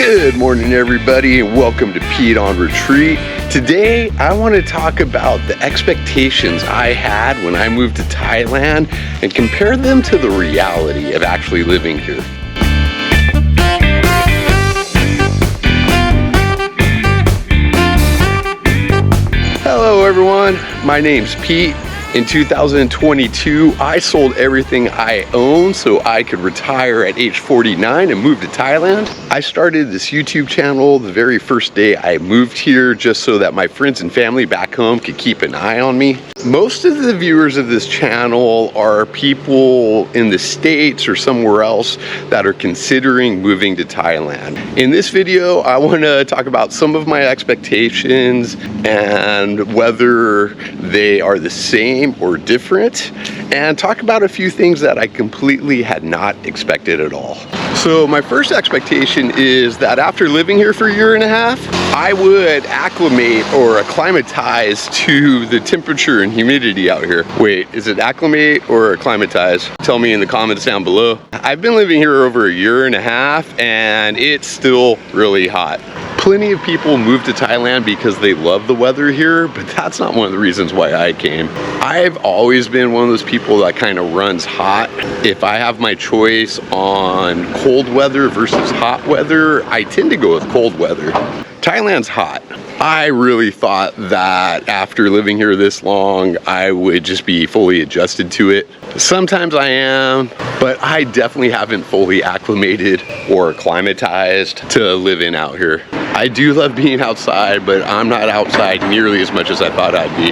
Good morning, everybody, and welcome to Pete on Retreat. Today, I want to talk about the expectations I had when I moved to Thailand and compare them to the reality of actually living here. Hello, everyone. My name's Pete. In 2022, I sold everything I owned so I could retire at age 49 and move to Thailand. I started this YouTube channel the very first day I moved here just so that my friends and family back home could keep an eye on me. Most of the viewers of this channel are people in the States or somewhere else that are considering moving to Thailand. In this video, I want to talk about some of my expectations and whether they are the same or different, and talk about a few things that I completely had not expected at all. So my first expectation is that after living here for a year and a half, I would acclimate or acclimatize to the temperature and humidity out here. Wait, is it acclimate or acclimatize? Tell me in the comments down below. I've been living here over a year and a half and it's still really hot. Plenty of people move to Thailand because they love the weather here, but that's not one of the reasons why I came. I've always been one of those people that kind of runs hot. If I have my choice on cold weather versus hot weather, I tend to go with cold weather. Thailand's hot. I really thought that after living here this long, I would just be fully adjusted to it. Sometimes I am, but I definitely haven't fully acclimated or acclimatized to living out here. I do love being outside, but I'm not outside nearly as much as I thought I'd be.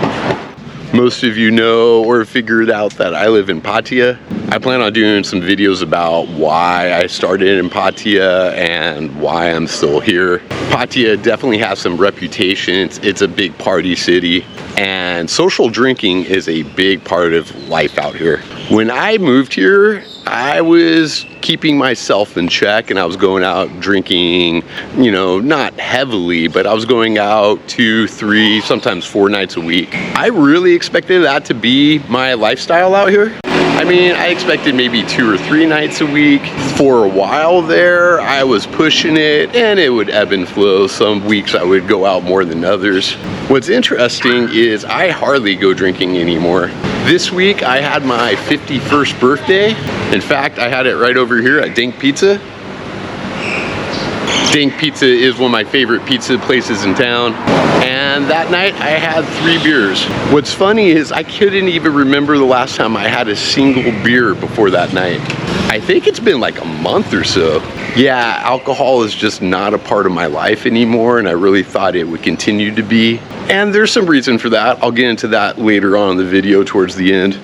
Most of you know or figured out that I live in Pattaya. I plan on doing some videos about why I started in Pattaya and why I'm still here. Pattaya definitely has some reputation. It's a big party city, and social drinking is a big part of life out here. When I moved here, I was keeping myself in check and I was going out drinking, not heavily, but I was going out 2, 3, sometimes 4 nights a week. I really expected that to be my lifestyle out here. I mean, I expected maybe 2 or 3 nights a week. For a while there, I was pushing it and it would ebb and flow. Some weeks I would go out more than others. What's interesting is I hardly go drinking anymore. This week I had my 51st birthday. In fact, I had it right over here at Dink Pizza. Dink Pizza is one of my favorite pizza places in town. And that night I had 3 beers. What's funny is I couldn't even remember the last time I had a single beer before that night. I think it's been like a month or so. Yeah, alcohol is just not a part of my life anymore, and I really thought it would continue to be. And there's some reason for that. I'll get into that later on in the video towards the end.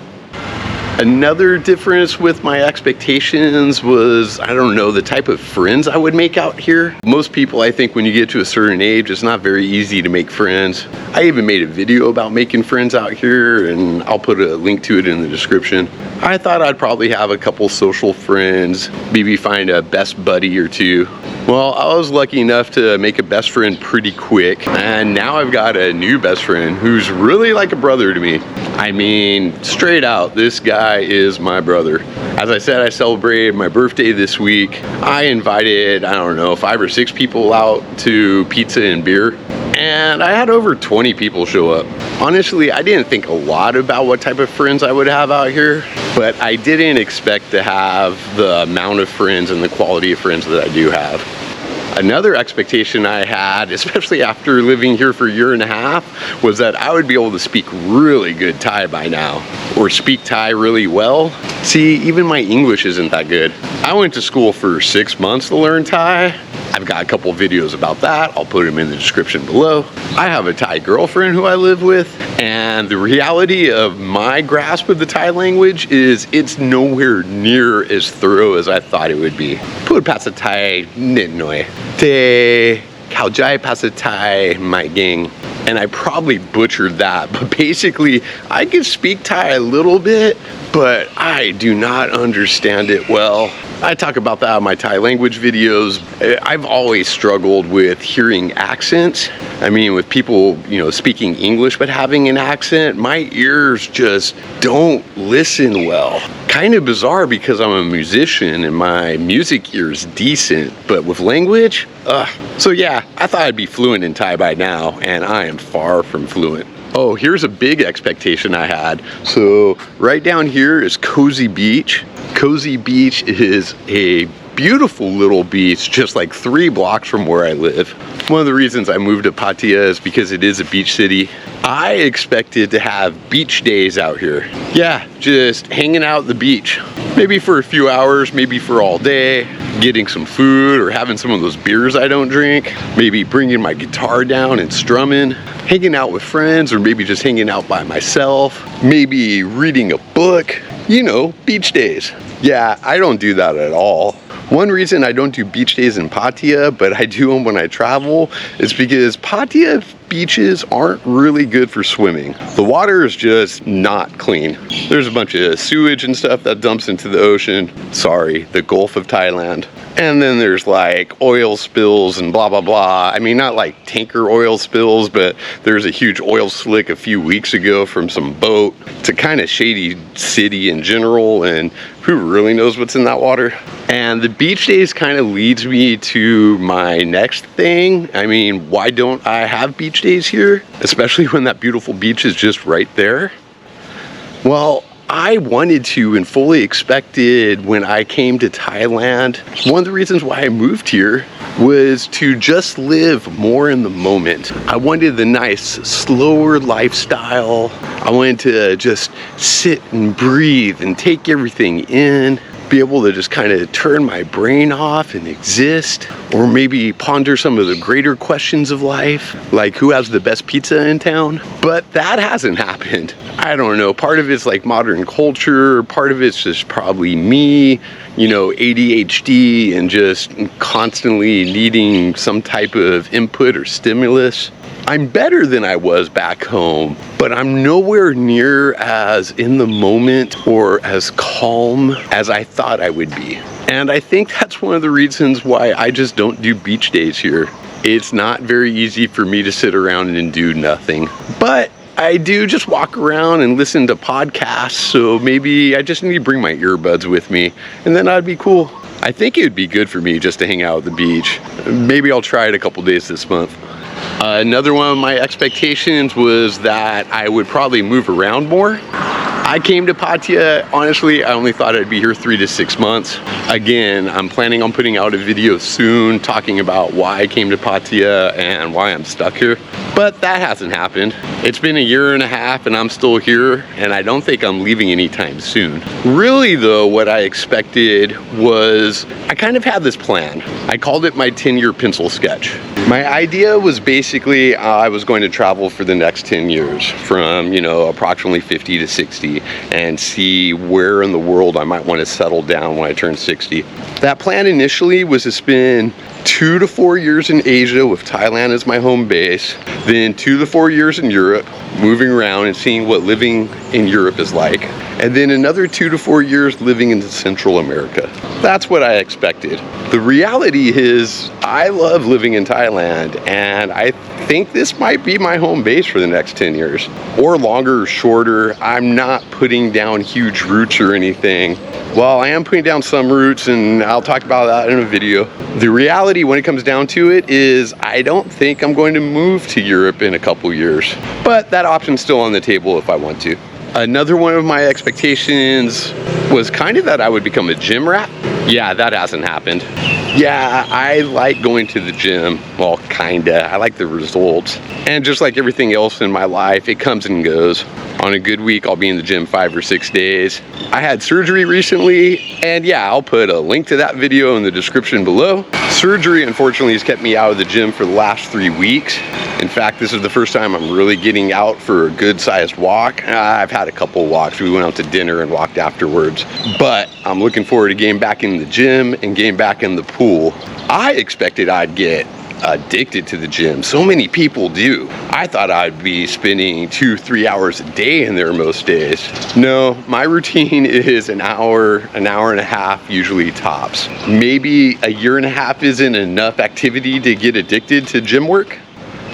Another difference with my expectations was, the type of friends I would make out here. Most people, I think when you get to a certain age, it's not very easy to make friends. I even made a video about making friends out here, and I'll put a link to it in the description. I thought I'd probably have a couple social friends, maybe find a best buddy or 2. Well, I was lucky enough to make a best friend pretty quick, and now I've got a new best friend who's really like a brother to me. I mean, straight out, this guy is my brother. As I said, I celebrated my birthday this week. I invited, 5 or 6 people out to pizza and beer, and I had over 20 people show up. Honestly, I didn't think a lot about what type of friends I would have out here, but I didn't expect to have the amount of friends and the quality of friends that I do have. Another expectation I had, especially after living here for a year and a half, was that I would be able to speak really good Thai by now, or speak Thai really well. See, even my English isn't that good. I went to school for 6 months to learn Thai. I've got a couple videos about that. I'll put them in the description below. I have a Thai girlfriend who I live with, and the reality of my grasp of the Thai language is it's nowhere near as thorough as I thought it would be. Put Pasa Thai nit noi. Te Khao Jai Pasa Thai my gang. And I probably butchered that, but basically I can speak Thai a little bit, but I do not understand it well. I talk about that in my Thai language videos. I've always struggled with hearing accents. I mean, with people, you know, speaking English but having an accent, my ears just don't listen well. Kind of bizarre because I'm a musician and my music ear is decent, but with language, So yeah, I thought I'd be fluent in Thai by now, and I am far from fluent. Oh, here's a big expectation I had. So right down here is Cozy Beach. Cozy Beach is a beautiful little beach just like 3 blocks from where I live. One of the reasons I moved to Pattaya is because it is a beach city. I expected to have beach days out here. Yeah, just hanging out at the beach. Maybe for a few hours, maybe for all day, getting some food or having some of those beers I don't drink, maybe bringing my guitar down and strumming, hanging out with friends, or maybe just hanging out by myself, maybe reading a book, you know, beach days. Yeah, I don't do that at all. One reason I don't do beach days in Pattaya, but I do them when I travel, is because Pattaya beaches aren't really good for swimming. The water is just not clean. There's a bunch of sewage and stuff that dumps into the ocean. Sorry, the Gulf of Thailand. And then there's like oil spills and blah, blah, blah. I mean, not like tanker oil spills, but there's a huge oil slick a few weeks ago from some boat. It's a kind of shady city in general, and who really knows what's in that water? And the beach days kind of leads me to my next thing. I mean, why don't I have beach days here? Especially when that beautiful beach is just right there. Well, I wanted to and fully expected when I came to Thailand. One of the reasons why I moved here was to just live more in the moment. I wanted the nice, slower lifestyle. I wanted to just sit and breathe and take everything in, be able to just kind of turn my brain off and exist, or maybe ponder some of the greater questions of life, like who has the best pizza in town. But that hasn't happened. I don't know, part of it's like modern culture, part of it's just probably me, you know, ADHD and just constantly needing some type of input or stimulus. I'm better than I was back home, but I'm nowhere near as in the moment or as calm as I thought I would be. And I think that's one of the reasons why I just don't do beach days here. It's not very easy for me to sit around and do nothing. But I do just walk around and listen to podcasts, so maybe I just need to bring my earbuds with me, and then I'd be cool. I think it would be good for me just to hang out at the beach. Maybe I'll try it a couple days this month. Another one of my expectations was that I would probably move around more. I came to Pattaya, honestly, I only thought I'd be here 3 to 6 months. Again, I'm planning on putting out a video soon talking about why I came to Pattaya and why I'm stuck here. But that hasn't happened. It's been 1.5 years and I'm still here, and I don't think I'm leaving anytime soon. Really though, what I expected was, I kind of had this plan. I called it my 10-year pencil sketch. My idea was basically I was going to travel for the next 10 years from, you know, approximately 50 to 60 and see where in the world I might want to settle down when I turn 60. That plan initially was to spend 2 to 4 years in Asia with Thailand as my home base, then 2 to 4 years in Europe, moving around and seeing what living in Europe is like, and then another 2 to 4 years living in Central America. That's what I expected. The reality is I love living in Thailand, and I think this might be my home base for the next 10 years, or longer or shorter. I'm not putting down huge roots or anything. Well, I am putting down some roots, and I'll talk about that in a video. The reality when it comes down to it is I don't think I'm going to move to Europe in a couple years, but that option's still on the table if I want to. Another one of my expectations was kind of that I would become a gym rat. Yeah, that hasn't happened. Yeah, I like going to the gym. Well, kinda. I like the results. And just like everything else in my life, it comes and goes. On a good week, I'll be in the gym 5 or 6 days. I had surgery recently, and yeah, I'll put a link to that video in the description below. Surgery, unfortunately, has kept me out of the gym for the last 3 weeks. In fact, this is the first time I'm really getting out for a good-sized walk. I've had a couple walks. We went out to dinner and walked afterwards. But I'm looking forward to getting back in the gym and getting back in the pool. I expected I'd get addicted to the gym. So many people do. I thought I'd be spending 2-3 hours a day in there most days. No, my routine is an hour and a half, usually tops. Maybe a year and a half isn't enough activity to get addicted to gym work.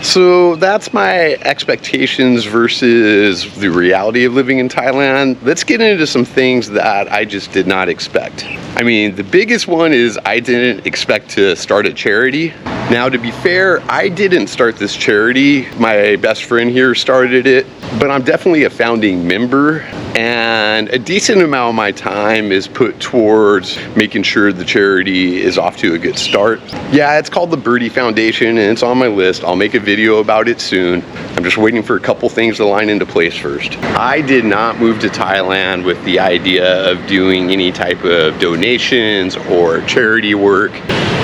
So that's my expectations versus the reality of living in Thailand. Let's get into some things that I just did not expect. I mean, the biggest one is I didn't expect to start a charity. Now, to be fair, I didn't start this charity. My best friend here started it, but I'm definitely a founding member, and a decent amount of my time is put towards making sure the charity is off to a good start. Yeah, it's called the Bertie Foundation, and it's on my list. I'll make a video about it soon. I'm just waiting for a couple things to line into place first. I did not move to Thailand with the idea of doing any type of donations or charity work.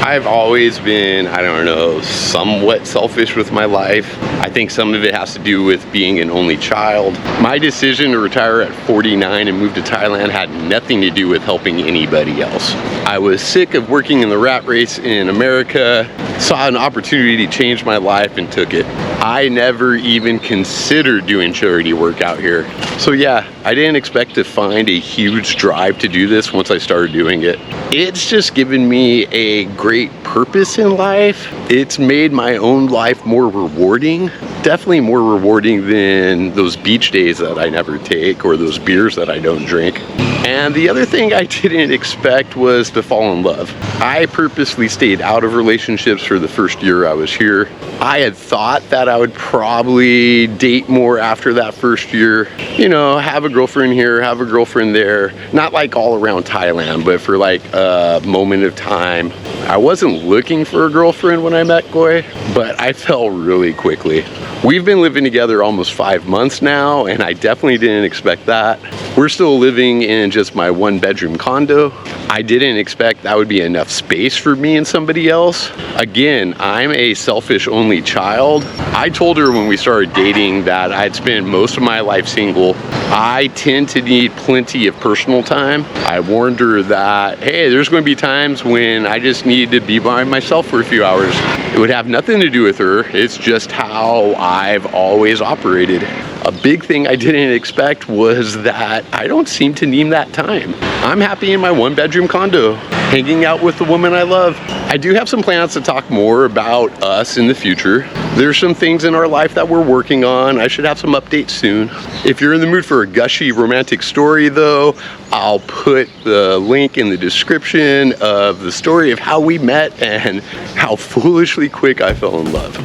I've always been, I don't know, somewhat selfish with my life. I think some of it has to do with being an only child. My decision to retire at 49 and move to Thailand had nothing to do with helping anybody else. I was sick of working in the rat race in America, saw an opportunity to change my life and took it. I never even considered doing charity work out here. So yeah, I didn't expect to find a huge drive to do this once I started doing it. It's just given me a great purpose in life. It's made my own life more rewarding. Definitely more rewarding than those beach days that I never take or those beers that I don't drink. And the other thing I didn't expect was to fall in love. I purposely stayed out of relationships for the first year I was here. I had thought that I would probably date more after that first year. You know, have a girlfriend here, have a girlfriend there. Not like all around Thailand, but for like a moment of time. I wasn't looking for a girlfriend when I met Goy, but I fell really quickly. We've been living together almost 5 months now, and I definitely didn't expect that. We're still living in just my 1-bedroom condo. I didn't expect that would be enough space for me and somebody else. Again, I'm a selfish only child. I told her when we started dating that I'd spent most of my life single. I tend to need plenty of personal time. I warned her that, hey, there's going to be times when I just need to be by myself for a few hours. It would have nothing to do with her. It's just how I've always operated. A big thing I didn't expect was that I don't seem to need that time. I'm happy in my 1-bedroom condo, hanging out with the woman I love. I do have some plans to talk more about us in the future. There's some things in our life that we're working on. I should have some updates soon. If you're in the mood for a gushy romantic story though, I'll put the link in the description of the story of how we met and how foolishly quick I fell in love.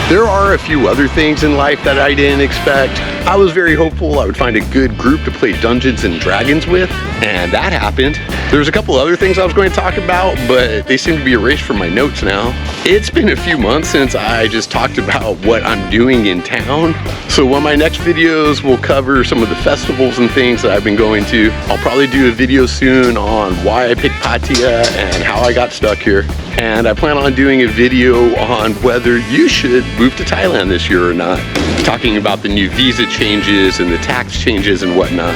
There are a few other things in life that I didn't expect. I was very hopeful I would find a good group to play Dungeons and Dragons with, and that happened. There's a couple other things I was going to talk about, but they seem to be erased from my notes now. It's been a few months since I just talked about what I'm doing in town. So one of my next videos will cover some of the festivals and things that I've been going to. I'll probably do a video soon on why I picked Pattaya and how I got stuck here. And I plan on doing a video on whether you should move to Thailand this year or not, talking about the new visa changes and the tax changes and whatnot.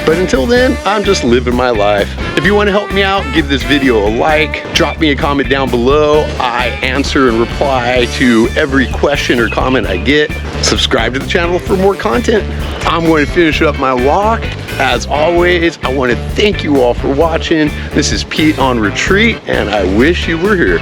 But until then, I'm just living my life. If you want to help me out, give this video a like, drop me a comment down below. I answer and reply to every question or comment I get. Subscribe to the channel for more content. I'm going to finish up my walk. As always, I want to thank you all for watching. This is Pete on retreat, and I wish you were here.